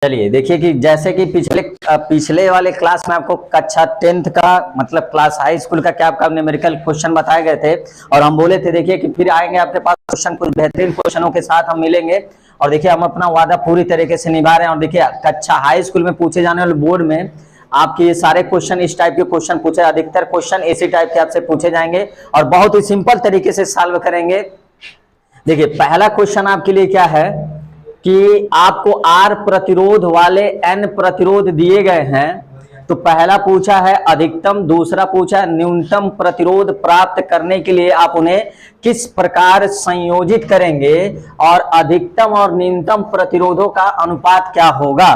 चलिए देखिए कि जैसे कि पिछले वाले क्लास में आपको कक्षा 10th का मतलब क्लास हाई स्कूल का क्या आपका न्यूमेरिकल क्वेश्चन बताए गए थे और हम बोले थे देखिए कि फिर आएंगे आपके पास क्वेश्चन, कुछ बेहतरीन क्वेश्चनों के साथ हम मिलेंगे। और देखिए हम अपना वादा पूरी तरीके से निभा रहे हैं। और देखिए कक्षा हाई स्कूल में पूछे जाने वाले बोर्ड में आपके ये सारे क्वेश्चन इस टाइप के क्वेश्चन पूछे, अधिकतर क्वेश्चन इसी टाइप के आपसे पूछे जाएंगे और बहुत ही सिंपल तरीके से सॉल्व करेंगे। देखिए पहला क्वेश्चन आपके लिए क्या है कि आपको R प्रतिरोध वाले N प्रतिरोध दिए गए हैं। तो पहला पूछा है अधिकतम, दूसरा पूछा है न्यूनतम प्रतिरोध प्राप्त करने के लिए आप उन्हें किस प्रकार संयोजित करेंगे और अधिकतम और न्यूनतम प्रतिरोधों का अनुपात क्या होगा।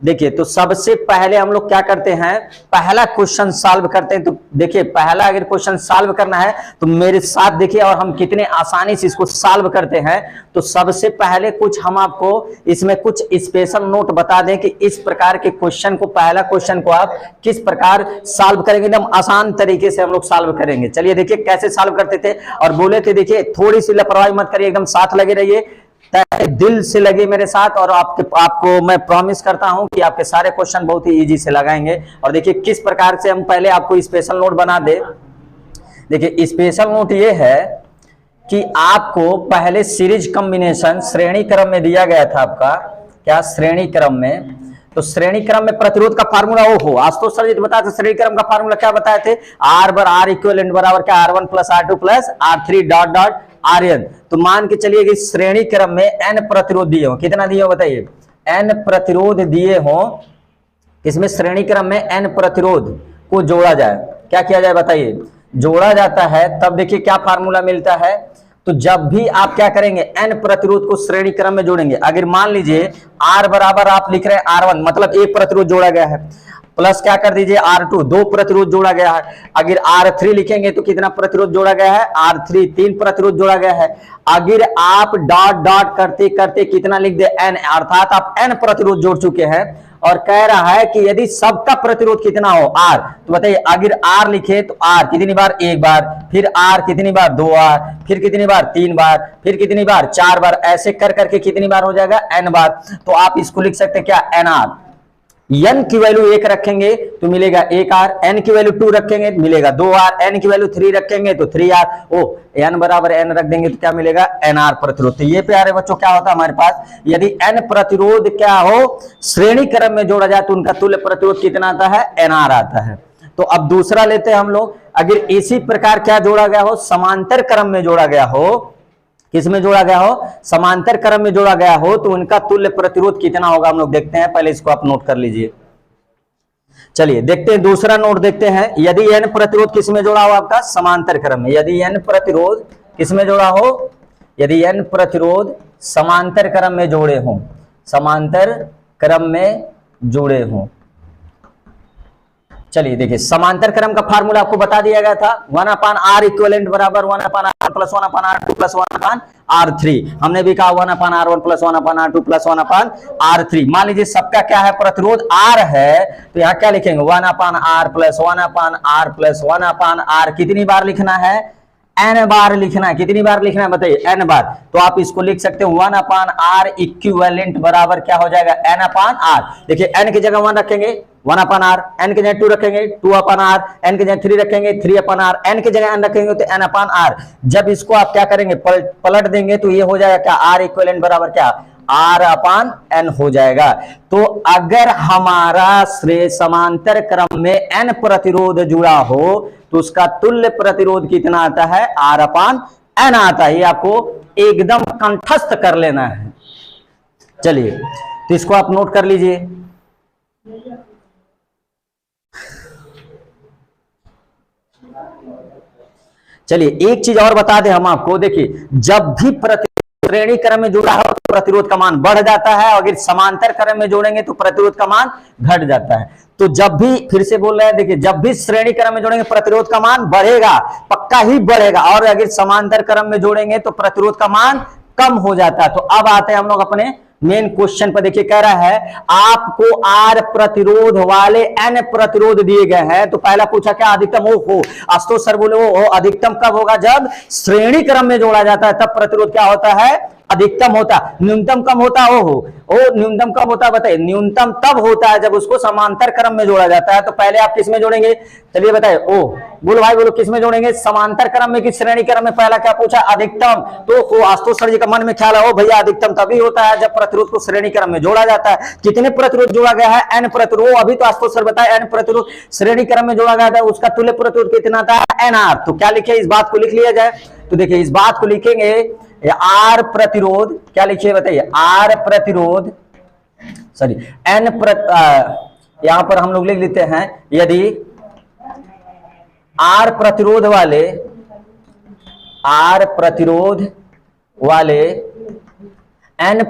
देखिए तो सबसे पहले हम लोग क्या करते हैं, पहला क्वेश्चन सॉल्व करते हैं। तो देखिए पहला अगर क्वेश्चन सॉल्व करना है तो मेरे साथ देखिए और हम कितने आसानी से इसको सॉल्व करते हैं। तो सबसे पहले कुछ हम आपको इसमें कुछ स्पेशल नोट बता दें कि इस प्रकार के क्वेश्चन को, पहला क्वेश्चन को आप किस प्रकार सॉल्व करेंगे। एकदम आसान तरीके से हम लोग सॉल्व करेंगे। चलिए देखिए कैसे सॉल्व करते थे और बोले थे देखिए थोड़ी सी लापरवाही मत करिए, एकदम साथ लगे रहिए, दिल से लगे मेरे साथ और आपको मैं प्रॉमिस करता हूं कि आपके सारे क्वेश्चन बहुत ही इजी से लगाएंगे। और देखिए किस प्रकार से हम पहले आपको स्पेशल नोट बना दे। देखिए स्पेशल नोट ये है कि आपको पहले सीरीज कॉम्बिनेशन श्रेणी क्रम में दिया गया था आपका, क्या श्रेणी क्रम में। तो श्रेणी क्रम में प्रतिरोध का फार्मूला हो आज तो सर जी बताया था, श्रेणी क्रम का फार्मूला क्या बताए थे, R बर R इक्विवेलेंट बराबर क्या R1 plus R2 plus R3 dot dot Rn। तो मान के चलिए कि श्रेणी क्रम में n प्रतिरोध दिए हो, कितना दिए हो बताइए, n प्रतिरोध दिए हो, इसमें श्रेणी क्रम में n प्रतिरोध को जोड़ा जाए, क्या किया जाए बताइए, जोड़ा जाता है। तब देखिए क्या फार्मूला मिलता है। तो जब भी आप क्या करेंगे n प्रतिरोध को श्रेणी क्रम में जोड़ेंगे, अगर मान लीजिए R बराबर आप लिख रहे हैं R1 मतलब एक प्रतिरोध जोड़ा गया है, प्लस क्या कर दीजिए R2 दो प्रतिरोध जोड़ा गया है। अगर R3 लिखेंगे तो कितना प्रतिरोध जोड़ा गया है, R3 तीन प्रतिरोध जोड़ा गया है। अगर आप डॉट डॉट करते करते कितना लिख दे n, अर्थात आप n प्रतिरोध जोड़ चुके हैं और कह रहा है कि यदि सबका प्रतिरोध कितना हो R, तो बताइए अगर R लिखे तो R कितनी बार, एक बार, फिर R कितनी बार, दो बार, फिर कितनी बार, तीन बार, फिर कितनी बार, चार बार, ऐसे कर करके कितनी बार हो जाएगा, n बार। तो आप इसको लिख सकते हैं क्या, NR। n की वैल्यू 1 रखेंगे तो मिलेगा 1R, n की वैल्यू 2 रखेंगे तो मिलेगा 2R, n की वैल्यू 3 रखेंगे तो 3R। ओ n बराबर n रख देंगे तो क्या मिलेगा, NR प्रतिरोध। तो ये प्यारे बच्चों क्या होता है हमारे पास, यदि n प्रतिरोध क्या हो श्रेणी क्रम में जोड़ा जाए तो उनका तुल्य प्रतिरोध कितना आता है, NR आता है। तो अब दूसरा लेते हैं हम लोग, अगर इसी प्रकार क्या जोड़ा गया हो, समांतर क्रम में जोड़ा गया हो, किसमें जोड़ा गया हो, समांतर क्रम में जोड़ा गया हो, तो उनका तुल्य प्रतिरोध कितना होगा हम लोग देखते हैं। पहले इसको आप नोट कर लीजिए। चलिए देखते हैं दूसरा नोट देखते हैं। यदि n प्रतिरोध किसमें जोड़ा हो आपका, समांतर क्रम में, यदि n प्रतिरोध किसमें जोड़ा हो, यदि n प्रतिरोध समांतर क्रम में जोड़े हों, समांतर क्रम में जुड़े हों। चलिए देखिए समांतर क्रम का फार्मूला आपको बता दिया गया था, 1/R इक्विवेलेंट बराबर 1/R plus 1/R2 plus 1/R3। हमने भी कहा 1/R1 plus 1/R2 plus 1/R3। मान लीजिए सबका क्या है, प्रतिरोध R है, तो यहाँ क्या लिखेंगे 1/R plus 1/R plus 1/R। कितनी बार लिखना है, n बार लिखना है। कितनी बार लिखना है बताइए, n बार। तो आप इसको लिख सकते हो 1/R इक्विवेलेंट बराबर क्या हो जाएगा, n/R। देखिए n की जगह 1 रखेंगे 1/R, n की जगह 2 रखेंगे 2/R, n की जगह 3 रखेंगे 3/R, n की जगह n रखेंगे तो n/R। जब इसको आप क्या करेंगे पलट देंगे तो ये हो जाएगा क्या, R इक्विवेलेंट बराबर क्या, R/n हो जाएगा। तो अगर हमारा समांतर क्रम में n प्रतिरोध जुड़ा हो तो उसका तुल्य प्रतिरोध कितना आता है, R/n आता है। ये आपको एकदम कंठस्थ कर लेना है। चलिए तो इसको आप नोट कर लीजिए। चलिए एक चीज और बता दें हम आपको, देखिए जब भी श्रेणी क्रम में जुड़ा हो तो प्रतिरोध का मान बढ़ जाता है, और अगर समांतर क्रम में जोड़ेंगे तो प्रतिरोध का मान घट जाता है। तो जब भी, फिर से बोल रहे हैं, देखिए जब भी श्रेणी क्रम में जोड़ेंगे प्रतिरोध का मान बढ़ेगा, पक्का ही बढ़ेगा, और अगर समांतर क्रम में जोड़ेंगे तो प्रतिरोध का मान कम हो जाता है। तो अब आते हैं हम लोग अपने मेन क्वेश्चन पर। देखिए कह रहा है आपको R प्रतिरोध वाले N प्रतिरोध दिए गए हैं। तो पहला पूछा क्या, अधिकतम हो आशुतोष सर बोले वो अधिकतम कब होगा, जब श्रेणी क्रम में जोड़ा जाता है तब प्रतिरोध क्या होता है, अधिकतम होता, न्यूनतम कब होता है? ओ न्यूनतम कब होता है बताइए? न्यूनतम तब होता है जब उसको समांतर क्रम में जोड़ा जाता है। तो पहले आप किस में जोड़ेंगे? चलिए बताइए। ओ बोलो भाई बोलो, किस में जोड़ेंगे? समांतर क्रम में कि श्रेणी क्रम में? पहला क्या पूछा? अधिकतम। तो आशुतोष सर जी का मन में ख्याल है, ओ भैया अधिकतम तभी होता है जब प्रतिरोध को श्रेणी क्रम में जोड़ा जाता है। कितने प्रतिरोध जोड़ा गया है? एन प्रतिरोध। अभी तो आशुतोष सर बताए एन प्रतिरोध श्रेणी क्रम में जोड़ा गया था, उसका तुल्य प्रतिरोध कितना था? N R. तो क्या लिखे? इस बात को लिख लिया जाए। तो देखिए इस बात को लिखेंगे, आर प्रतिरोध, क्या लिखिए बताइए? आर प्रतिरोध, सॉरी एन यहां पर हम लोग लिख लेते हैं, यदि आर प्रतिरोध वाले एन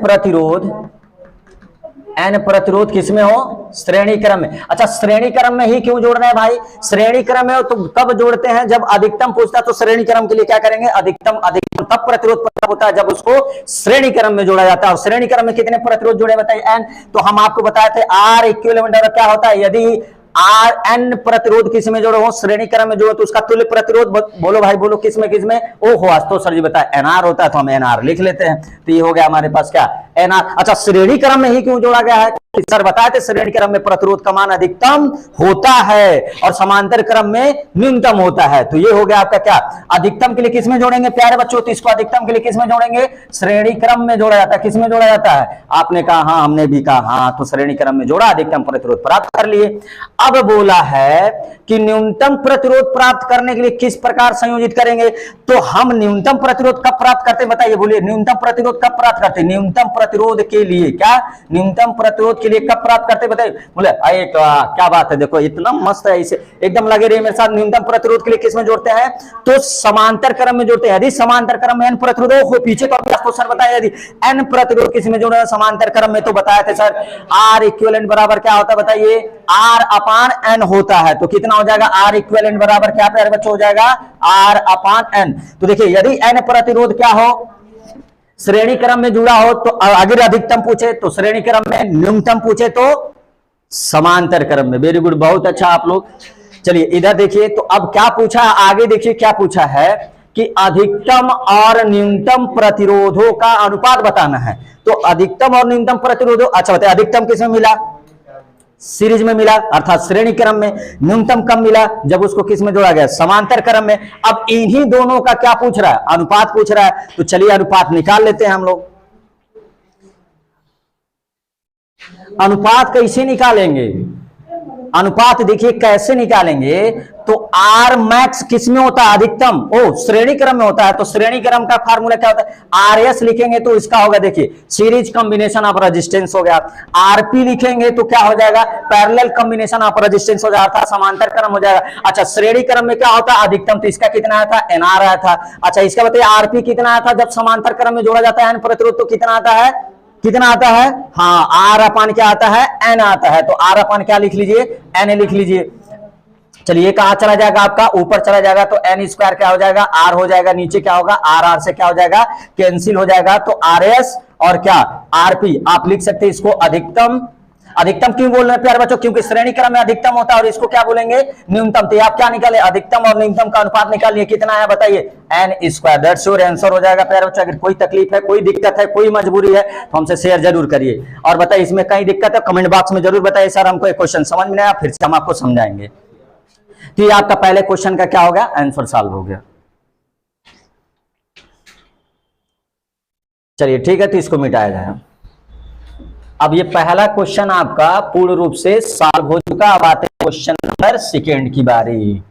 प्रतिरोध किसमें हो? श्रेणी क्रम में। अच्छा श्रेणी क्रम में ही क्यों जोड़ रहे हैं भाई? श्रेणी क्रम में हो तो कब जोड़ते हैं? जब अधिकतम पूछता है तो श्रेणी क्रम के लिए क्या करेंगे? अधिकतम तब प्रतिरोध तब होता है जब उसको श्रेणी क्रम में जोड़ा जाता है। और श्रेणी क्रम में कितने प्रतिरोध जोड़े बताइए? एन। तो हम आपको बताए थे आर इक्विवेलेंट क्या होता है? यदि आर एन प्रतिरोध किस में जोड़ो हो? श्रेणी क्रम में जोड़ो तो उसका तुल्य प्रतिरोध बोलो भाई बोलो, किसमें किसमें? ओहो आशुतोष सर जी बताए एनआर होता है, तो हम एनआर लिख लेते हैं। तो ये हो गया हमारे पास क्या? एनआर। अच्छा श्रेणी क्रम में ही क्यों जोड़ा गया है? सर बताए थे श्रेणी क्रम में प्रतिरोध का मान अधिकतम होता है और समांतर क्रम में न्यूनतम होता है। तो ये हो गया आपका क्या? अधिकतम के लिए किस में जोड़ेंगे प्यारे बच्चों? तो इसको अधिकतम के लिए किस में जोड़ेंगे? श्रेणी क्रम में जोड़ा जाता है। किस में जोड़ा जाता है? आपने कहा हाँ, हमने भी कहा हाँ। तो श्रेणी क्रम में जोड़ा, अधिकतम प्रतिरोध प्राप्त कर लिए। अब बोला है कि न्यूनतम प्रतिरोध प्राप्त करने के लिए किस प्रकार संयोजित करेंगे? तो हम न्यूनतम प्रतिरोध कब प्राप्त करते हैं बताइए? बोलिए न्यूनतम प्रतिरोध कब प्राप्त करते हैं? न्यूनतम प्रतिरोध के लिए क्या? न्यूनतम प्रतिरोध के लिए कब प्राप्त करते बताइए? बोले क्या बात है, देखो इतना मस्त है, इसे एकदम लगे रहिए मेरे साथ। न्यूनतम प्रतिरोध के लिए किस में जोड़ते हैं? तो समांतर क्रम में जोड़ते हैं। यदि समांतर क्रम में एन प्रतिरोध हो, पीछे तो आपको सर बताया, यदि एन प्रतिरोध किस में जोड़े समांतर क्रम में, तो बताया थे सर आर इक्विवेलेंट बराबर क्या होता है बताइए? आर अपान एन होता है। तो कितना हो जाएगा? आर इक्विवेलेंट बराबर क्या प्यारे बच्चों हो जाएगा? R upon n. तो देखिए यदि एन प्रतिरोध क्या हो? श्रेणी क्रम में जुड़ा हो तो अगर अधिकतम पूछे तो श्रेणी क्रम में, न्यूनतम पूछे तो समांतर क्रम में। वेरी गुड, बहुत अच्छा आप लोग। चलिए इधर देखिए, तो अब क्या पूछा है आगे? देखिए क्या पूछा है कि अधिकतम और न्यूनतम प्रतिरोधों का अनुपात बताना है। तो अधिकतम और न्यूनतम प्रतिरोधों, अच्छा बताइए अधिकतम किसमें मिला? सीरीज में मिला अर्थात श्रेणी क्रम में। न्यूनतम कब मिला? जब उसको किस में जोड़ा गया? समांतर क्रम में। अब इन्हीं दोनों का क्या पूछ रहा है? अनुपात पूछ रहा है। तो चलिए अनुपात निकाल लेते हैं हम लोग। अनुपात कैसे निकालेंगे? अनुपात देखिए कैसे निकालेंगे। तो आर मैक्स किस में होता है? अधिकतम। ओ श्रेणी क्रम में होता है। तो श्रेणी क्रम का फार्मूला क्या होता है? आर एस लिखेंगे तो इसका होगा देखिए सीरीज कॉम्बिनेशन ऑफ रेजिस्टेंस हो गया। आरपी लिखेंगे तो क्या हो जाएगा? पैरेलल कॉम्बिनेशन ऑफ रेजिस्टेंस हो जाता है, समांतर क्रम हो जाएगा। अच्छा श्रेणी क्रम में क्या होता है? अधिकतम। तो इसका कितना आया था? एनआर आया था। अच्छा इसका बताइए आरपी कितना आया था? जब समांतर क्रम में जोड़ा जाता है एन प्रतिरोध तो कितना आता है? कितना आता है? हाँ आर अपान क्या आता है? एन आता है। तो आर अपान क्या लिख लीजिए? एन लिख लीजिए। चलिए कहां चला जाएगा? आपका ऊपर चला जाएगा। तो एन स्क्वायर क्या हो जाएगा? आर हो जाएगा। नीचे क्या होगा? आर आर से क्या हो जाएगा? कैंसिल हो जाएगा। तो आर एस और क्या? आरपी। आप लिख सकते हैं इसको अधिकतम। अधिकतम क्यों बोल रहे हैं प्यारे बच्चों? क्योंकि श्रेणी क्रम में अधिकतम होता है और इसको क्या बोलेंगे? न्यूनतम। तो आप क्या निकाले? अधिकतम और न्यूनतम का अनुपात निकालिए। कितना है बताइए? N square. That's your answer हो जाएगा प्यारे बच्चों। अगर कोई तकलीफ है, कोई दिक्कत है, कोई मजबूरी है तो हमसे शेयर जरूर करिए और बताइए इसमें कहीं दिक्कत है कमेंट बॉक्स में जरूर बताइए। सर हमको एक क्वेश्चन समझ में नहीं आया, फिर से हम आपको समझाएंगे। तो ये आपका पहले क्वेश्चन का क्या हो गया? आंसर सॉल्व हो गया। चलिए ठीक है, तो इसको मिटाया जाए। अब ये पहला क्वेश्चन आपका पूर्ण रूप से सॉल्व हो चुका। अब आते हैं क्वेश्चन नंबर सेकेंड की बारी।